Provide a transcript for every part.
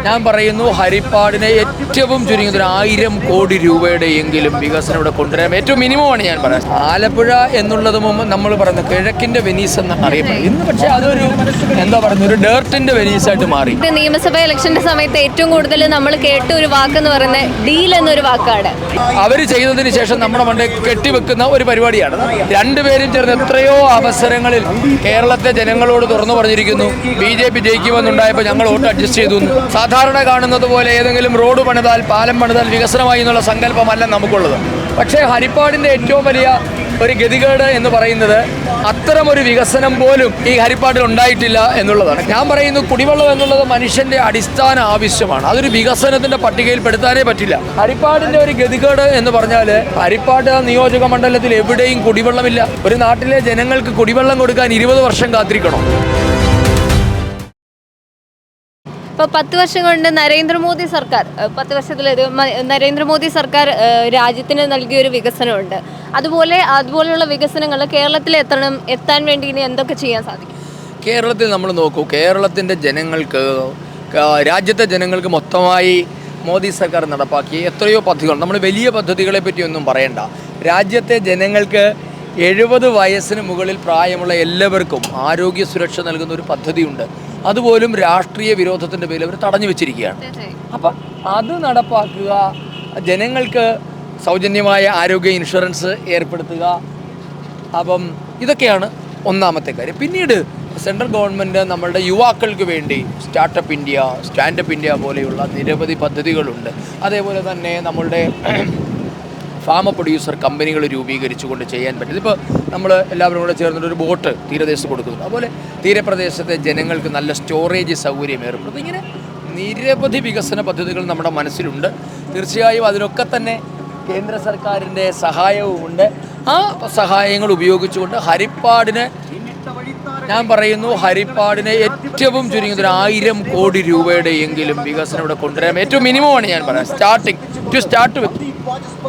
ഞാൻ പറയുന്നു ഹരിപ്പാടിനെ ഏറ്റവും ചുരുങ്ങിയത് 1000 കോടി രൂപയുടെയെങ്കിലും വികസനം ഇവിടെ കൊണ്ടുവരാൻ ഏറ്റവും മിനിമമാണ് ഞാൻ പറയാം. ആലപ്പുഴ എന്നുള്ളത് നമ്മൾ പറയുന്നത് കിഴക്കിന്റെ വെനീസ് എന്ന് അറിയപ്പെടും. ഇന്ന് പക്ഷേ അതൊരു എന്താ പറയുന്നത് ഒരു ഡേർട്ടിന്റെ വെനീസായിട്ട് മാറി. നിയമസഭാ ഇലക്ഷന്റെ സമയത്ത് ഏറ്റവും കൂടുതൽ നമ്മൾ കേട്ട ഒരു വാക്കെന്ന് പറയുന്നത് ഡീൽ എന്നൊരു വാക്കാണ്. അവർ ചെയ്തതിന് ശേഷം നമ്മുടെ മണ്ടെ കെട്ടിവെക്കുന്ന ഒരു പരിപാടിയാണ്. രണ്ടുപേരും ചേർന്ന് എത്രയോ അവസരങ്ങളിൽ കേരളത്തെ ജനങ്ങളോട് തുറന്നു പറഞ്ഞിരിക്കുന്നു. BJP ജയിക്കുമെന്നുണ്ടായപ്പോൾ ഞങ്ങൾ വോട്ട് അഡ്ജസ്റ്റ് ചെയ്തു. സാധാരണ കാണുന്നത് പോലെ ഏതെങ്കിലും റോഡ് പണിതാൽ പാലം പണിതാൽ വികസനമായി എന്നുള്ള സങ്കല്പമല്ല നമുക്കുള്ളത്. പക്ഷേ ഹരിപ്പാടിൻ്റെ ഏറ്റവും വലിയ ഒരു ഗതികേട് എന്ന് പറയുന്നത് അത്തരമൊരു വികസനം പോലും ഈ ഹരിപ്പാടിൽ ഉണ്ടായിട്ടില്ല എന്നുള്ളതാണ്. ഞാൻ പറയുന്നു കുടിവെള്ളം എന്നുള്ളത് മനുഷ്യന്റെ അടിസ്ഥാന ആവശ്യമാണ്. അതൊരു വികസനത്തിന്റെ പട്ടികയിൽ പെടുത്താനേ പറ്റില്ല. ഹരിപ്പാടിന്റെ ഒരു ഗതികേട് എന്ന് പറഞ്ഞാൽ ഹരിപ്പാട് നിയോജക മണ്ഡലത്തിൽ എവിടെയും കുടിവെള്ളമില്ല. ഒരു നാട്ടിലെ ജനങ്ങൾക്ക് കുടിവെള്ളം കൊടുക്കാൻ 20 വർഷം കാത്തിരിക്കണം. ഇപ്പോൾ 10 വർഷം കൊണ്ട് നരേന്ദ്രമോദി സർക്കാർ 10 വർഷത്തിലത് നരേന്ദ്രമോദി സർക്കാർ രാജ്യത്തിന് നൽകിയൊരു വികസനമുണ്ട്. അതുപോലെയുള്ള വികസനങ്ങൾ കേരളത്തിൽ എത്താൻ വേണ്ടി ഇനി എന്തൊക്കെ ചെയ്യാൻ സാധിക്കും? കേരളത്തിൽ നമ്മൾ നോക്കൂ, കേരളത്തിൻ്റെ ജനങ്ങൾക്ക് രാജ്യത്തെ ജനങ്ങൾക്ക് മൊത്തമായി മോദി സർക്കാർ നടപ്പാക്കിയ എത്രയോ പദ്ധതികൾ. നമ്മൾ വലിയ പദ്ധതികളെ പറ്റിയൊന്നും പറയണ്ട. രാജ്യത്തെ ജനങ്ങൾക്ക് 70 വയസ്സിന് മുകളിൽ പ്രായമുള്ള എല്ലാവർക്കും ആരോഗ്യ സുരക്ഷ നൽകുന്ന ഒരു പദ്ധതിയുണ്ട്. അതുപോലും രാഷ്ട്രീയ വിരോധത്തിൻ്റെ പേരിൽ അവർ തടഞ്ഞു വെച്ചിരിക്കുകയാണ്. അപ്പം അത് നടപ്പാക്കുക, ജനങ്ങൾക്ക് സൗജന്യമായ ആരോഗ്യ ഇൻഷുറൻസ് ഏർപ്പെടുത്തുക. അപ്പം ഇതൊക്കെയാണ് ഒന്നാമത്തെ കാര്യം. പിന്നീട് സെൻട്രൽ ഗവൺമെൻറ് നമ്മളുടെ യുവാക്കൾക്ക് വേണ്ടി സ്റ്റാർട്ടപ്പ് ഇന്ത്യ, സ്റ്റാൻഡപ്പ് ഇന്ത്യ പോലെയുള്ള നിരവധി പദ്ധതികളുണ്ട്. അതേപോലെ തന്നെ നമ്മളുടെ ഫാമ പ്രൊഡ്യൂസർ കമ്പനികൾ രൂപീകരിച്ചുകൊണ്ട് ചെയ്യാൻ പറ്റും. ഇതിപ്പോൾ നമ്മൾ എല്ലാവരും കൂടെ ചേർന്നിട്ട് ഒരു ബോട്ട് തീരദേശത്ത് കൊടുക്കുന്നു. അതുപോലെ തീരപ്രദേശത്തെ ജനങ്ങൾക്ക് നല്ല സ്റ്റോറേജ് സൗകര്യം ഏർപ്പെടുത്തും. ഇങ്ങനെ നിരവധി വികസന പദ്ധതികൾ നമ്മുടെ മനസ്സിലുണ്ട്. തീർച്ചയായും അതിനൊക്കെ തന്നെ കേന്ദ്ര സർക്കാരിൻ്റെ സഹായവുമുണ്ട്. ആ സഹായങ്ങൾ ഉപയോഗിച്ചുകൊണ്ട് ഹരിപ്പാടിന് ഞാൻ പറയുന്നു ഹരിപ്പാടിനെ ഏറ്റവും ചുരുങ്ങിയത് 1000 കോടി രൂപയുടെയെങ്കിലും വികസനം ഇവിടെ കൊണ്ടുവരാൻ ഏറ്റവും മിനിമമാണ് ഞാൻ പറയാം. സ്റ്റാർട്ട് വിത്ത്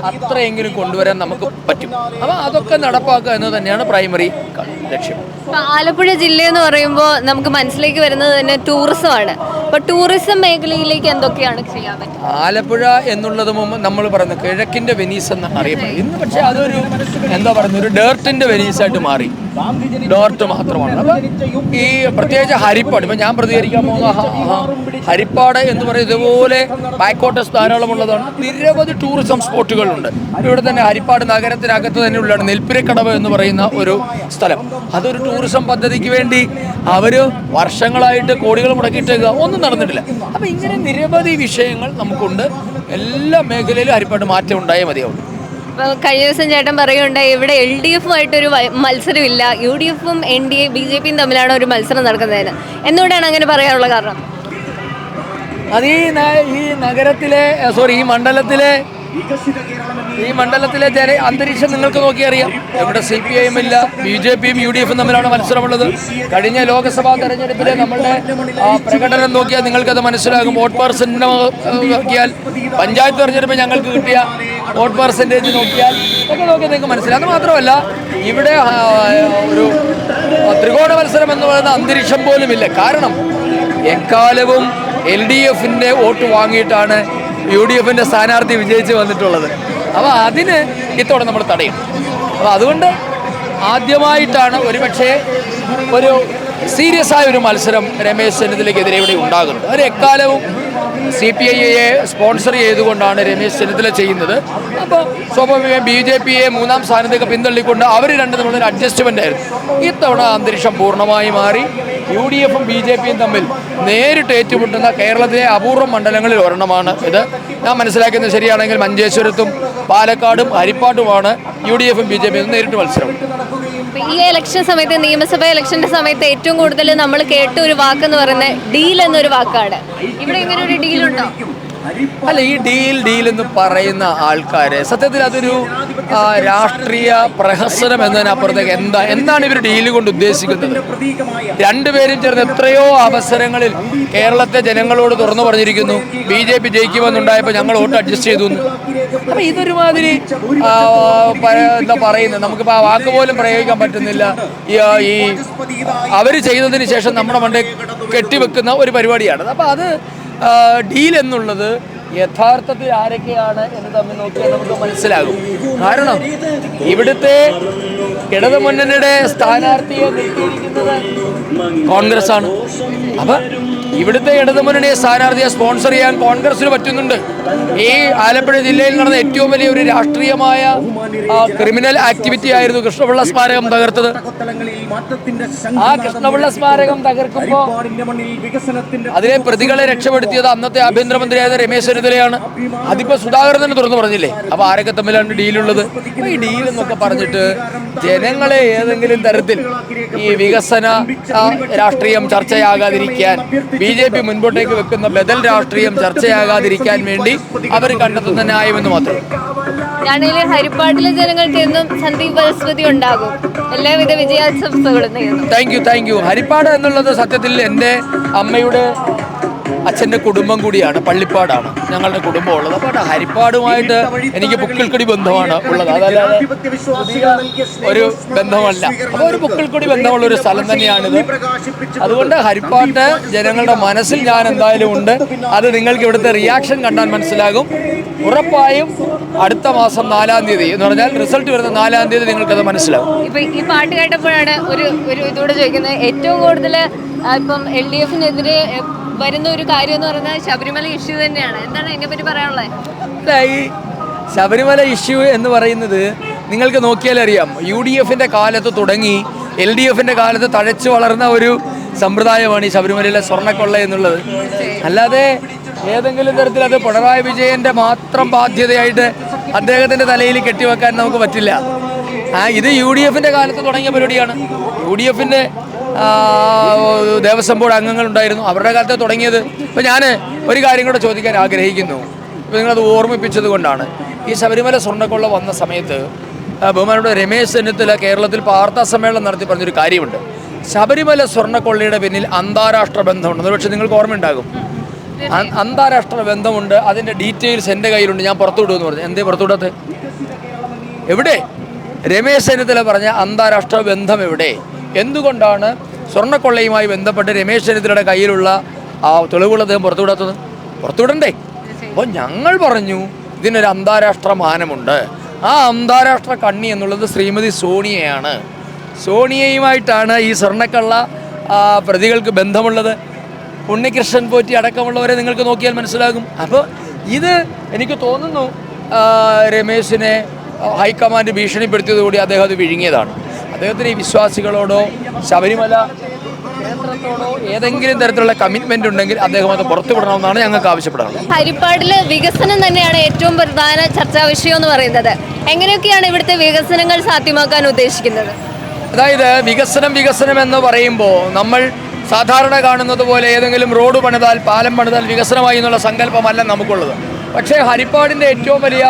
അത്രയെങ്കിലും കൊണ്ടുവരാൻ നമുക്ക് പറ്റും. അപ്പോൾ അതൊക്കെ നടപ്പാക്കുക എന്നത് തന്നെയാണ് പ്രൈമറി ലക്ഷ്യം. ആലപ്പുഴ ജില്ല എന്ന് പറയുമ്പോൾ നമുക്ക് മനസ്സിലേക്ക് വരുന്നത് തന്നെ ടൂറിസമാണ്. അപ്പോൾ ടൂറിസം മേഖലയിലേക്ക് എന്തൊക്കെയാണ് ചെയ്യാൻ പറ്റുക? ആലപ്പുഴ എന്നുള്ളത് നമ്മൾ പറയുന്നത് കിഴക്കിന്റെ വെനീസ് എന്ന് അറിയപ്പെടും. ഇന്ന് പക്ഷേ അതൊരു എന്താ പറയുന്നത് ഒരു ഡേർട്ടിന്റെ വെനീസായിട്ട് മാറി. ഡേർട്ട് മാത്രമാണ്. അപ്പം ഈ പ്രത്യേകിച്ച് ഹരിപ്പാട്, ഇപ്പം ഞാൻ പ്രതികരിക്കാൻ പോകുന്ന ഹരിപ്പാട് എന്ന് പറയുന്നത് ഇതുപോലെ ബാക്ക്വാട്ടേഴ്സ് ധാരാളമുള്ളതാണ്. നിരവധി ടൂറിസം സ്പോട്ടുകളുണ്ട്. ഇവിടെ തന്നെ ഹരിപ്പാട് നഗരത്തിനകത്ത് തന്നെ ഉള്ളതാണ് നെൽപ്പിരക്കടവ് എന്ന് പറയുന്ന ഒരു സ്ഥലം. അതൊരു ടൂറിസം പദ്ധതിക്ക് വേണ്ടി അവർ വർഷങ്ങളായിട്ട് കോടികൾ മുടക്കിയിട്ടേക്കുക, ഒന്നും നടന്നിട്ടില്ല. അപ്പം ഇങ്ങനെ നിരവധി വിഷയങ്ങൾ നമുക്കുണ്ട്. എല്ലാ മേഖലയിലും ഹരിപ്പാട് മാറ്റം ഉണ്ടായേ മതിയാവും. കഴിഞ്ഞ ദിവസം ചേട്ടൻ പറയുകയുണ്ടായി ഇവിടെ LDF-ആയിട്ടൊരു മത്സരമില്ല, UDF-ഉം NDA BJP-യും തമ്മിലാണ് ഒരു മത്സരം നടക്കുന്നതെന്ന്. എന്തുകൊണ്ടാണ് അങ്ങനെ പറയാനുള്ള കാരണം? അത് ഈ നഗരത്തിലെ ഈ മണ്ഡലത്തിലെ അന്തരീക്ഷം നിങ്ങൾക്ക് നോക്കിയറിയാം. ഇവിടെ CPIM ഇല്ല, BJP-യും UDF-ഉം തമ്മിലാണ് മത്സരമുള്ളത്. കഴിഞ്ഞ ലോക്സഭാ തെരഞ്ഞെടുപ്പിലെ നമ്മളുടെ പ്രകടനം നോക്കിയാൽ നിങ്ങൾക്കത് മനസ്സിലാകും. വോട്ട് പെർസെൻറ്റ് നോക്കിയാൽ, പഞ്ചായത്ത് തെരഞ്ഞെടുപ്പ് ഞങ്ങൾക്ക് കിട്ടിയ വോട്ട് പെർസെൻറ്റേജ് നോക്കിയാൽ നിങ്ങൾക്ക് മനസ്സിലാകും. അത് മാത്രമല്ല ഇവിടെ ഒരു ത്രികോണ മത്സരം എന്ന് പറയുന്ന അന്തരീക്ഷം പോലുമില്ല. കാരണം എക്കാലവും LDF-ന്റെ വോട്ട് വാങ്ങിയിട്ടാണ് UDF-ന്റെ സ്ഥാനാർത്ഥി വിജയിച്ച് വന്നിട്ടുള്ളത്. അപ്പോൾ അതിന് ഇത്തവണ നമ്മൾ തടയും. അപ്പോൾ അതുകൊണ്ട് ആദ്യമായിട്ടാണ് ഒരുപക്ഷെ ഒരു സീരിയസ് ആയ ഒരു മത്സരം രമേശ് ചെന്നിത്തലയ്ക്കെതിരെ ഇവിടെ ഉണ്ടാകുന്നത്. അവർ എക്കാലവും CPI-യെ സ്പോൺസർ ചെയ്തുകൊണ്ടാണ് രമേശ് ചെന്നിത്തല ചെയ്യുന്നത്. അപ്പോൾ സ്വാഭാവികമായും BJP-യെ 3ാം സ്ഥാനത്തേക്ക് പിന്തള്ളിക്കൊണ്ട് അവർ രണ്ടും തമ്മിലൊരു അഡ്ജസ്റ്റ്മെൻ്റ് ആയിരുന്നു. ഇത്തവണ അന്തരീക്ഷം പൂർണ്ണമായി മാറി. UDF-ഉം BJP-യും തമ്മിൽ നേരിട്ട് ഏറ്റുമുട്ടുന്ന കേരളത്തിലെ അപൂർവ മണ്ഡലങ്ങളിൽ ഒരെണ്ണമാണ് ഇത്. ഞാൻ മനസ്സിലാക്കുന്നത് ശരിയാണെങ്കിൽ മഞ്ചേശ്വരത്തും പാലക്കാടും ഹരിപ്പാട്ടുമാണ് UDF-ഉം BJP-യും നേരിട്ട് മത്സരം. ഈ ഇലക്ഷൻ സമയത്ത്, നിയമസഭാ ഇലക്ഷന്റെ സമയത്ത് ഏറ്റവും കൂടുതൽ നമ്മൾ കേട്ട ഒരു വാക്കെന്ന് പറയുന്നത് ഡീൽ എന്നൊരു വാക്കാണ്. ഇവിടെ ഇങ്ങനെ ഒരു ഡീലുണ്ടോ? അല്ല, ഈ ഡീൽ എന്ന് പറയുന്ന ആൾക്കാർ സത്യത്തിൽ അതൊരു രാഷ്ട്രീയ പ്രഹസനം എന്നതിനപ്പുറത്തേക്ക് എന്താണ് ഇവർ ഡീല് കൊണ്ട് ഉദ്ദേശിക്കുന്നത്? രണ്ടുപേരും ചേർന്ന് എത്രയോ അവസരങ്ങളിൽ കേരളത്തെ ജനങ്ങളോട് തുറന്നു പറഞ്ഞിരിക്കുന്നു. BJP ജയിക്കുമെന്നുണ്ടായപ്പോൾ ഞങ്ങൾ വോട്ട് അഡ്ജസ്റ്റ് ചെയ്തു. അപ്പം ഇതൊരുമാതിരി എന്താ പറയുന്നത്, നമുക്കിപ്പോൾ ആ വാക്ക് പോലും പ്രയോഗിക്കാൻ പറ്റുന്നില്ല. ഈ അവർ ചെയ്തതിന് ശേഷം നമ്മുടെ മണ്ടെ കെട്ടിവെക്കുന്ന ഒരു പരിപാടിയാണ്. അപ്പം അത് ഡീൽ എന്നുള്ളത് യഥാർത്ഥത്തിൽ ആരൊക്കെയാണ് എന്ന് തമ്മിൽ നോക്കിയാൽ നമുക്ക് മനസ്സിലാകും. കാരണം ഇവിടുത്തെ ഇടതുമുന്നണിയുടെ സ്ഥാനാർത്ഥിയെ നിർത്തിയിരിക്കുന്നത് കോൺഗ്രസ് ആണ്. അപ്പം ഇവിടുത്തെ ഇടതുമുന്നണിയെ സ്ഥാനാർത്ഥിയെ സ്പോൺസർ ചെയ്യാൻ കോൺഗ്രസിന് പറ്റുന്നുണ്ട്. ഈ ആലപ്പുഴ ജില്ലയിൽ നടന്ന ഏറ്റവും വലിയ ഒരു രാഷ്ട്രീയമായ ക്രിമിനൽ ആക്ടിവിറ്റി ആയിരുന്നു കൃഷ്ണപിള്ള സ്മാരകം തകർത്തത്. ആ കൃഷ്ണപിള്ള സ്മാരകം തകർക്കുമ്പോൾ അതിലെ പ്രതികളെ രക്ഷപ്പെടുത്തിയത് അന്നത്തെ ആഭ്യന്തരമന്ത്രിയായ രമേശ് ചെന്നിത്തലയാണ്. അതിപ്പോ സുധാകരൻ തന്നെ തുറന്നു പറഞ്ഞില്ലേ. അപ്പൊ ആരൊക്കെ തമ്മിലാണ് ഡീലുള്ളത്? അപ്പൊ ഈ ഡീൽ എന്നൊക്കെ പറഞ്ഞിട്ട് ജനങ്ങളെ ഏതെങ്കിലും തരത്തിൽ ഈ വികസന രാഷ്ട്രീയം ചർച്ചയാകാതിരിക്കാൻ, BJP മുൻപോട്ടേക്ക് വെക്കുന്ന ബദൽ രാഷ്ട്രീയം ചർച്ചയാകാതിരിക്കാൻ വേണ്ടി അവർ കണ്ടെത്തുന്ന ന്യായമെന്ന് മാത്രം. ഞാനെങ്കിലും ഹരിപ്പാട്ടിലെ ജനങ്ങൾക്ക് എന്നും സന്ദീപ് പരിസ്ഥിതി ഉണ്ടാകും. എല്ലാവിധ വിജയാശംസകളും നേരുന്നു. Thank you. ഹരിപ്പാട് എന്നുള്ളത് സത്യത്തിൽ എൻ്റെ അമ്മയുടെ അച്ഛൻ്റെ കുടുംബം കൂടിയാണ്. പള്ളിപ്പാടാണ് ഞങ്ങളുടെ കുടുംബം ഉള്ളത്. അപ്പോൾ ഹരിപ്പാടുമായിട്ട് എനിക്ക് പുക്കിൾക്കൊടി ബന്ധമാണ് ഉള്ളത്. അതല്ലാതെ ഒരു ബന്ധമല്ല. അപ്പോൾ ഒരു പുക്കിൾക്കൊടി ബന്ധമുള്ള ഒരു സ്ഥലം തന്നെയാണിത്. അതുകൊണ്ട് ഹരിപ്പാട്ട് ജനങ്ങളുടെ മനസ്സിൽ ഞാൻ എന്തായാലും ഉണ്ട്. അത് നിങ്ങൾക്ക് ഇവിടുത്തെ റിയാക്ഷൻ കണ്ടാൽ മനസ്സിലാകും. ഉറപ്പായും അടുത്ത മാസം 4-ാം തീയതി എന്ന് പറഞ്ഞാൽ റിസൾട്ട് വരുന്ന 4-ാം തീയതി നിങ്ങൾക്കത് മനസ്സിലാവും. ഇപ്പം ഈ പാട്ട് കേട്ടപ്പോഴാണ് ഒരു ഇതോടെ ചോദിക്കുന്നത്. ഏറ്റവും കൂടുതൽ ഇപ്പം LDFനെതിരെ വരുന്ന ഒരു കാര്യം എന്ന് പറയുന്നത് ശബരിമല ഇഷ്യൂ തന്നെയാണ്. എന്താണ് ഇതിനെപ്പറ്റി പറയാനുള്ളത്? ഈ ശബരിമല ഇഷ്യൂ എന്ന് പറയുന്നത് നിങ്ങൾക്ക് നോക്കിയാൽ അറിയാം. UDFന്റെ കാലത്ത് തുടങ്ങി LDFന്റെ കാലത്ത് തഴച്ചു വളർന്ന ഒരു സമ്പ്രദായമാണ് ഈ ശബരിമലയിലെ സ്വർണ്ണക്കൊള്ള എന്നുള്ളത്. അല്ലാതെ ഏതെങ്കിലും തരത്തിൽ അത് പിണറായി വിജയന്റെ മാത്രം ബാധ്യതയായിട്ട് അദ്ദേഹത്തിന്റെ തലയിൽ കെട്ടിവെക്കാൻ നമുക്ക് പറ്റില്ല. ഇത് UDFന്റെ കാലത്ത് തുടങ്ങിയ പരിപാടിയാണ്. UDFന്റെ ദേവസ്വം ബോർഡ് അംഗങ്ങളുണ്ടായിരുന്നു. അവരുടെ കാലത്ത് തുടങ്ങിയത്. ഇപ്പോൾ ഞാൻ ഒരു കാര്യം കൂടെ ചോദിക്കാൻ ആഗ്രഹിക്കുന്നു. ഇപ്പോൾ നിങ്ങളത് ഓർമ്മിപ്പിച്ചത് കൊണ്ടാണ്. ഈ ശബരിമല സ്വർണ്ണക്കൊള്ള വന്ന സമയത്ത് ബഹുമാനോട് രമേശ് ചെന്നിത്തല കേരളത്തിൽ വാർത്താ സമ്മേളനം നടത്തി പറഞ്ഞൊരു കാര്യമുണ്ട്. ശബരിമല സ്വർണ്ണക്കൊള്ളയുടെ പിന്നിൽ അന്താരാഷ്ട്ര ബന്ധമുണ്ട്. ഒരുപക്ഷെ നിങ്ങൾക്ക് ഓർമ്മയുണ്ടാകും. അന്താരാഷ്ട്ര ബന്ധമുണ്ട്. അതിൻ്റെ ഡീറ്റെയിൽസ് എൻ്റെ കയ്യിലുണ്ട്. ഞാൻ പുറത്തുവിടുമെന്ന് പറഞ്ഞു. എന്തേ പുറത്തുവിടാത്തെ? എവിടെ? രമേശ് ചെന്നിത്തല പറഞ്ഞ അന്താരാഷ്ട്ര ബന്ധം എവിടെ? എന്തുകൊണ്ടാണ് സ്വർണ്ണക്കൊള്ളയുമായി ബന്ധപ്പെട്ട് രമേശ് ചെന്നിത്തലയുടെ കയ്യിലുള്ള ആ തെളിവുകൾ അദ്ദേഹം പുറത്തുവിടാത്തത്? പുറത്തുവിടണ്ടേ? അപ്പോൾ ഞങ്ങൾ പറഞ്ഞു ഇതിനൊരു അന്താരാഷ്ട്ര മാനമുണ്ട്. ആ അന്താരാഷ്ട്ര കണ്ണി എന്നുള്ളത് ശ്രീമതി സോണിയയാണ്. സോണിയയുമായിട്ടാണ് ഈ സ്വർണ്ണക്കള്ള പ്രതികൾക്ക് ബന്ധമുള്ളത്. ഉണ്ണികൃഷ്ണൻ പോറ്റി അടക്കമുള്ളവരെ നിങ്ങൾക്ക് നോക്കിയാൽ മനസ്സിലാകും. അപ്പോൾ ഇത് എനിക്ക് തോന്നുന്നു രമേശിനെ ഹൈക്കമാൻഡ് ഭീഷണിപ്പെടുത്തിയതുകൂടി അദ്ദേഹം അത് വിഴുങ്ങിയതാണ്. അദ്ദേഹത്തിന് ഈ വിശ്വാസികളോടോ ശബരിമല ക്ഷേത്രത്തോടോ ഏതെങ്കിലും തരത്തിലുള്ള കമ്മിറ്റ്മെന്റ് ഉണ്ടെങ്കിൽ അദ്ദേഹം അത് പുറത്തുവിടണമെന്നാണ് ഞങ്ങൾക്ക് ആവശ്യപ്പെടുന്നത്. ഹരിപ്പാടിലെ വികസനം തന്നെയാണ് ഏറ്റവും പ്രധാന ചർച്ചാ വിഷയം എന്ന് പറയുന്നത്. എങ്ങനെയൊക്കെയാണ് ഇവിടുത്തെ വികസനങ്ങൾ സാധ്യമാക്കാൻ ഉദ്ദേശിക്കുന്നത്? അതായത് വികസനം എന്ന് പറയുമ്പോൾ നമ്മൾ സാധാരണ കാണുന്നത് പോലെ ഏതെങ്കിലും റോഡ് പണിതാൽ, പാലം പണിതാൽ വികസനമായി എന്നുള്ള സങ്കല്പമല്ല നമുക്കുള്ളത്. പക്ഷേ ഹരിപ്പാടിൻ്റെ ഏറ്റവും വലിയ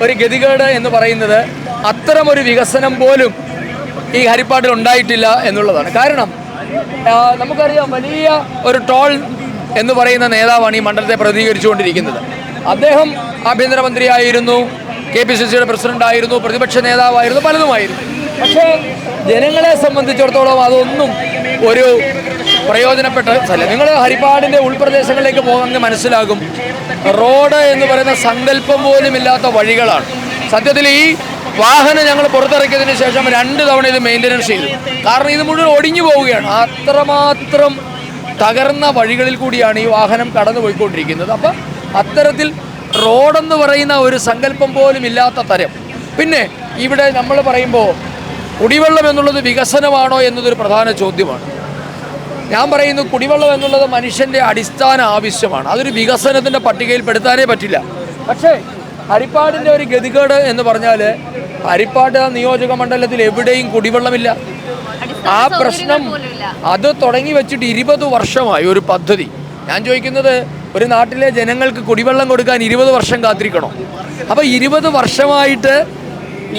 ഒരു ഗതികേട് എന്ന് പറയുന്നത് അത്തരമൊരു വികസനം പോലും ഈ ഹരിപ്പാടിൽ ഉണ്ടായിട്ടില്ല എന്നുള്ളതാണ്. കാരണം നമുക്കറിയാം, വലിയ ഒരു ടോൾ എന്ന് പറയുന്ന നേതാവാണ് ഈ മണ്ഡലത്തെ പ്രതികരിച്ചുകൊണ്ടിരിക്കുന്നത്. അദ്ദേഹം ആഭ്യന്തരമന്ത്രിയായിരുന്നു, KPCCയുടെ പ്രസിഡന്റായിരുന്നു, പ്രതിപക്ഷ നേതാവായിരുന്നു, പലതുമായിരുന്നു. പക്ഷേ ജനങ്ങളെ സംബന്ധിച്ചിടത്തോളം അതൊന്നും ഒരു പ്രയോജനപ്പെട്ടതല്ല. നിങ്ങൾ ഹരിപ്പാടിൻ്റെ ഉൾപ്രദേശങ്ങളിലേക്ക് പോകുന്നത് മനസ്സിലാകും. റോഡ് എന്ന് പറയുന്ന സങ്കല്പം പോലും ഇല്ലാത്ത വഴികളാണ്. സത്യത്തിൽ ഈ വാഹനം ഞങ്ങൾ പുറത്തിറക്കിയതിന് ശേഷം 2 തവണ ഇത് മെയിൻ്റനൻസ് ചെയ്തു. കാരണം ഇത് മുഴുവൻ ഒടിഞ്ഞു പോവുകയാണ്. അത്രമാത്രം തകർന്ന വഴികളിൽ കൂടിയാണ് ഈ വാഹനം കടന്നു പോയിക്കൊണ്ടിരിക്കുന്നത്. അപ്പം അത്തരത്തിൽ റോഡെന്ന് പറയുന്ന ഒരു സങ്കല്പം പോലും ഇല്ലാത്ത തരം. പിന്നെ ഇവിടെ നമ്മൾ പറയുമ്പോൾ കുടിവെള്ളം എന്നുള്ളത് വികസനമാണോ എന്നതൊരു പ്രധാന ചോദ്യമാണ്. ഞാൻ പറയുന്നു, കുടിവെള്ളം എന്നുള്ളത് മനുഷ്യൻ്റെ അടിസ്ഥാന ആവശ്യമാണ്. അതൊരു വികസനത്തിൻ്റെ പട്ടികയിൽ പെടുത്താനേ പറ്റില്ല. പക്ഷേ ഹരിപ്പാടിൻ്റെ ഒരു ഗതികേട് എന്ന് പറഞ്ഞാൽ ഹരിപ്പാട് നിയോജക മണ്ഡലത്തിൽ എവിടെയും കുടിവെള്ളമില്ല. ആ പ്രശ്നം അത് തുടങ്ങി വെച്ചിട്ട് 20 വർഷമായി ഒരു പദ്ധതി. ഞാൻ ചോദിക്കുന്നത്, ഒരു നാട്ടിലെ ജനങ്ങൾക്ക് കുടിവെള്ളം കൊടുക്കാൻ 20 വർഷം കാത്തിരിക്കണോ? അപ്പോൾ 20 വർഷമായിട്ട്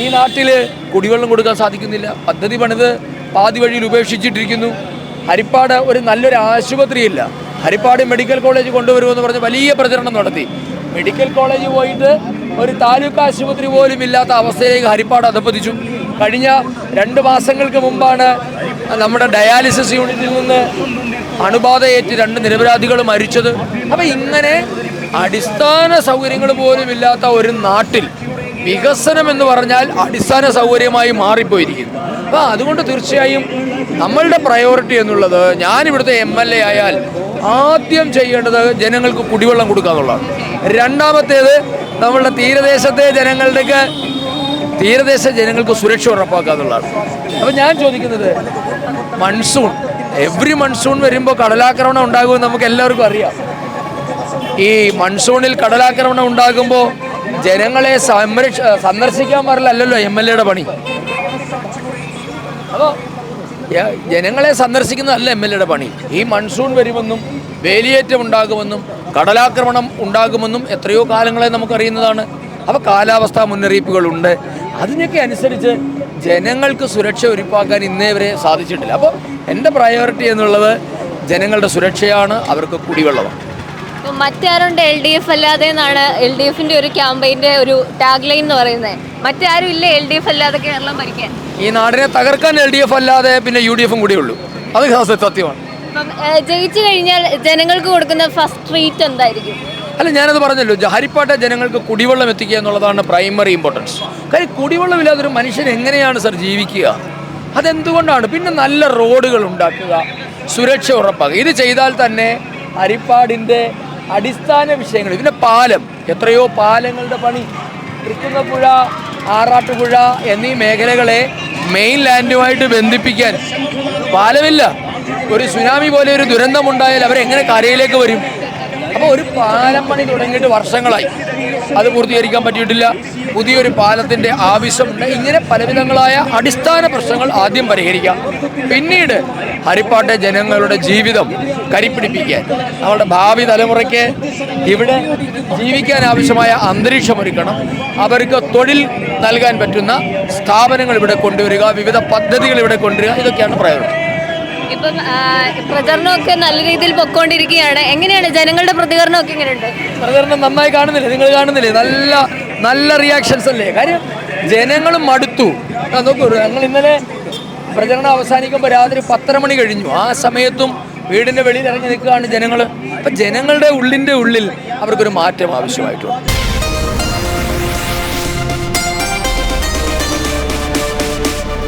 ഈ നാട്ടിൽ കുടിവെള്ളം കൊടുക്കാൻ സാധിക്കുന്നില്ല. പദ്ധതി പണിത് പാതി വഴിയിൽ ഉപേക്ഷിച്ചിട്ടിരിക്കുന്നു. ഹരിപ്പാട് ഒരു നല്ലൊരു ആശുപത്രിയില്ല. ഹരിപ്പാട് മെഡിക്കൽ കോളേജ് കൊണ്ടുവരുമെന്ന് പറഞ്ഞ് വലിയ പ്രചരണം നടത്തി. മെഡിക്കൽ കോളേജ് പോയിട്ട് ഒരു താലൂക്ക് ആശുപത്രി പോലും ഇല്ലാത്ത അവസ്ഥയിലേക്ക് ഹരിപ്പാട് അധപ്പതിച്ചു. കഴിഞ്ഞ 2 മാസങ്ങൾക്ക് മുമ്പാണ് നമ്മുടെ ഡയാലിസിസ് യൂണിറ്റിൽ നിന്ന് അണുബാധയേറ്റ് 2 നിരപരാധികൾ മരിച്ചത്. അപ്പം ഇങ്ങനെ അടിസ്ഥാന സൗകര്യങ്ങൾ പോലും ഇല്ലാത്ത ഒരു നാട്ടിൽ വികസനം എന്ന് പറഞ്ഞാൽ അടിസ്ഥാന സൗകര്യമായി മാറിപ്പോയിരിക്കുന്നു. അപ്പോൾ അതുകൊണ്ട് തീർച്ചയായും നമ്മളുടെ പ്രയോറിറ്റി എന്നുള്ളത്, ഞാനിവിടുത്തെ MLA ആയാൽ ആദ്യം ചെയ്യേണ്ടത് ജനങ്ങൾക്ക് കുടിവെള്ളം കൊടുക്കുക എന്നുള്ളതാണ്. രണ്ടാമത്തേത് നമ്മളുടെ തീരദേശ ജനങ്ങൾക്ക് സുരക്ഷ ഉറപ്പാക്കുക എന്നുള്ളതാണ്. അപ്പം ഞാൻ ചോദിക്കുന്നത്, മൺസൂൺ എവ്രി മൺസൂൺ വരുമ്പോൾ കടലാക്രമണം ഉണ്ടാകുമെന്ന് നമുക്ക് എല്ലാവർക്കും അറിയാം. ഈ മൺസൂണിൽ കടലാക്രമണം ഉണ്ടാകുമ്പോൾ ജനങ്ങളെ സന്ദർശിക്കാൻ പാടില്ലല്ലോ MLA യുടെ പണി. അപ്പോൾ ജനങ്ങളെ സന്ദർശിക്കുന്നതല്ല MLA യുടെ പണി. ഈ മൺസൂൺ വരുമെന്നും വേലിയേറ്റം ഉണ്ടാകുമെന്നും കടലാക്രമണം ഉണ്ടാകുമെന്നും എത്രയോ കാലങ്ങളെ നമുക്കറിയുന്നതാണ്. അപ്പോൾ കാലാവസ്ഥാ മുന്നറിയിപ്പുകളുണ്ട്. അതിനൊക്കെ അനുസരിച്ച് ജനങ്ങൾക്ക് സുരക്ഷ ഉറപ്പാക്കാൻ ഇന്നേ വരെ സാധിച്ചിട്ടില്ല. അപ്പോൾ എൻ്റെ പ്രയോറിറ്റി എന്നുള്ളത് ജനങ്ങളുടെ സുരക്ഷയാണ്, അവർക്ക് കുടിവെള്ളമാണ്. മറ്റാരുണ്ട് LDF അല്ലാതെ എന്നാണ് LDFന്റെ ഒരു ക്യാമ്പയിൻ്റെ ഒരു ടാഗ് ലൈൻ എന്ന് പറയുന്നത്. മറ്റാരും ഇല്ല LDF അല്ലാതെ കേരളം ഭരിക്കാൻ. ഈ നാടിനെ തകർക്കാൻ LDF അല്ലാതെ പിന്നെ UDF കൂടിയേ ഉള്ളൂ. അത് സത്യമാണ്. ജയിച്ചു കഴിഞ്ഞാൽ ജനങ്ങൾക്ക് കൊടുക്കുന്ന ഫസ്റ്റ് ട്രീറ്റ് എന്തായിരിക്കും? അല്ല, ഞാനത് പറഞ്ഞല്ലോ, ഹരിപ്പാട്ടെ ജനങ്ങൾക്ക് കുടിവെള്ളം എത്തിക്കുക എന്നുള്ളതാണ് പ്രൈമറി ഇമ്പോർട്ടൻസ്. കാര്യം കുടിവെള്ളമില്ലാതൊരു മനുഷ്യൻ എങ്ങനെയാണ് സർ ജീവിക്കുക? അതെന്തുകൊണ്ടാണ്? പിന്നെ നല്ല റോഡുകൾ ഉണ്ടാക്കുക, സുരക്ഷ ഉറപ്പാക്കുക. ഇത് ചെയ്താൽ തന്നെ ഹരിപ്പാടിൻ്റെ അടിസ്ഥാന വിഷയങ്ങൾ, പിന്നെ പാലം, എത്രയോ പാലങ്ങളുടെ പണി, തൃക്കുന്നപ്പുഴ, ആറാട്ടുപുഴ എന്നീ മേഖലകളെ മെയിൻ ലാൻഡുമായിട്ട് ബന്ധിപ്പിക്കാൻ പാലമില്ല. ഒരു സുനാമി പോലെ ഒരു ദുരന്തമുണ്ടായാൽ അവരെങ്ങനെ കരയിലേക്ക് വരും? അപ്പോൾ ഒരു പാലം പണി തുടങ്ങിയിട്ട് വർഷങ്ങളായി, അത് പൂർത്തീകരിക്കാൻ പറ്റിയിട്ടില്ല. പുതിയൊരു പാലത്തിൻ്റെ ആവശ്യമുണ്ട്. ഇങ്ങനെ പലവിധങ്ങളായ അടിസ്ഥാന പ്രശ്നങ്ങൾ ആദ്യം പരിഹരിക്കാം. പിന്നീട് ഹരിപ്പാട്ടെ ജനങ്ങളുടെ ജീവിതം കരിപ്പിടിപ്പിക്കാൻ, അവരുടെ ഭാവി തലമുറയ്ക്ക് ഇവിടെ ജീവിക്കാൻ ആവശ്യമായ അന്തരീക്ഷമൊരുക്കണം, അവർക്ക് തൊഴിൽ നൽകാൻ പറ്റുന്ന സ്ഥാപനങ്ങൾ ഇവിടെ കൊണ്ടുവരിക, വിവിധ പദ്ധതികൾ ഇവിടെ കൊണ്ടുവരിക, ഇതൊക്കെയാണ് പ്രയോറിറ്റി. ഇപ്പം പ്രചരണമൊക്കെ നല്ല രീതിയിൽ പൊക്കോണ്ടിരിക്കുകയാണ്. എങ്ങനെയാണ് ജനങ്ങളുടെ പ്രതികരണമൊക്കെ എങ്ങനെയുണ്ട്? പ്രചരണം നന്നായി കാണുന്നില്ലേ? നിങ്ങൾ കാണുന്നില്ലേ? നല്ല റിയാക്ഷൻസ് അല്ലേ? കാര്യം ജനങ്ങളും മടുത്തു. നോക്കൂ, ഞങ്ങൾ ഇന്നലെ പ്രചരണം അവസാനിക്കുമ്പോൾ രാത്രി 10:30 മണി കഴിഞ്ഞു. ആ സമയത്തും വീടിൻ്റെ വെളിയിൽ ഇറങ്ങി നിൽക്കുകയാണ് ജനങ്ങൾ. അപ്പം ജനങ്ങളുടെ ഉള്ളിൽ അവർക്കൊരു മാറ്റം ആവശ്യമായിട്ടുണ്ട്.